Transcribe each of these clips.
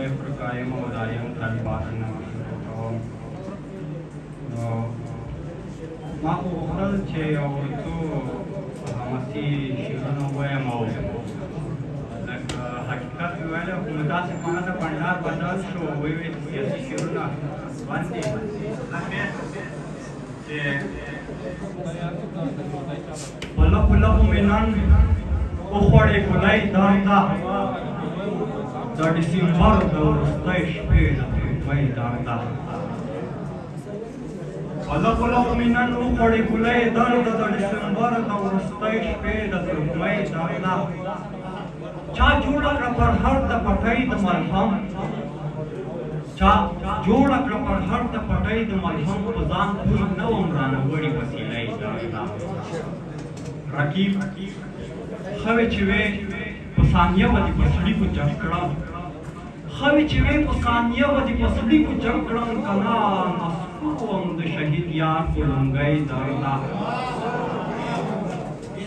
خدای پر قایم او دایم طالبات نه کوم نو ما خو غوښتل چې یو څو حماسي شعرونه ووایم او لکه حقیقت مې ویلی خو نو داسې په نه ده بنډار بدل شو ویې سیاسي شعرونه بند دي چې په لپو لپو مې نن وخوړې ګلۍ درته د ډسمبر د وروستۍ شپې د پرېږدۍ درته په لپو لپو مې نن وخوړې ګلۍ درته د ډسمبر د وروستۍ شپې د پرېږدۍ درته چا جوړه کړه پر هر د پټۍ د ملهم چا جوړه کړه پر هر د پټۍ د ملهم په ځان پوه نه وم رانه وړې وسیلۍ درته رقیب ښه وې چې وې په ثانیه به دې په سړیکو جنګ کړم ښه وې چې وې په ثانیه به دې په سړیکو جنګ کړم که نه مسکور وم د شهید یار په لونګۍ درته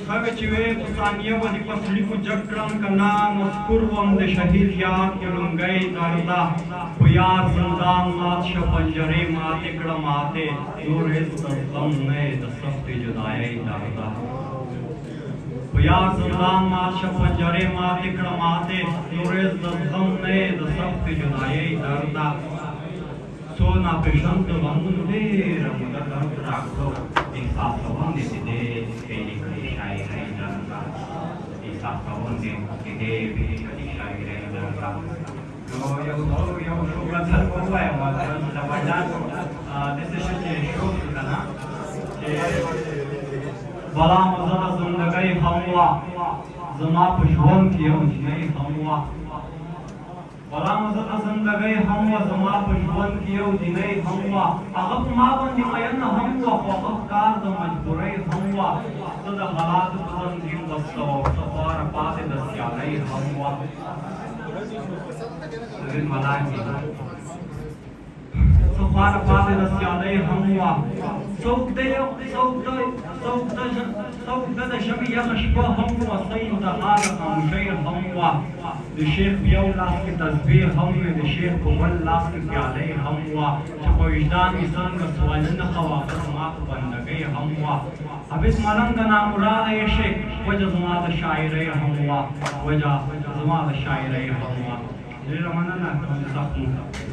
ښه وې چې وې په ثانیه به دې په سړیکو جنګ کړم که نه مسکور وم د شهید یار په لونګۍ درته په یار زندان مات شه پنجرې ماتې کړه ماتې نور هېڅ د غم نه یې د سختې جدایۍ درته په یار زندان مات شه پنجرې ماتې کړه ماتې نور هېڅ د غم نه یې د سختې جدایۍ درته څو ناپېژانده غمونو ډېره موده درد راکړو احساسوم دې چې دې پېلې کړې شاعرۍ درته احساسوم دې چې دې پېلې کړې شاعرۍ درته نو یو غزل به ووایم د بنډار داسې شه چې شوق که نه چې بلا مزه د زندګۍ هم وه زما په ژوند کې یو نجلۍ هم وه بلا مزه د زندګۍ هم وه زما په ژوند کې یو نجلۍ هم وه هغه په ما باندې مینه هم وه خو هغه ښکار د مجبورۍ هم وه زه د حالاتو په تنظیم بسته وه او څه خواره پاتې د سیالۍ هم وه څه خواره پاتې د سیالۍ هم وه څوک د ژمي یخه شپه هم وه څه انتها د خاموشۍ هم وه د شیخ په یو لاس کې تسبیح هم وې د شیخ په بل لاس کې پیالۍ هم وه چې په وجدان مې څنګه سوالي نه خوا زما په بندګۍ هم وه حافظ ملنګ د نامراده عشق وجه زما د شاعرۍ هم وه وجه زما د شاعرۍ هم وه ډېره مننه سخت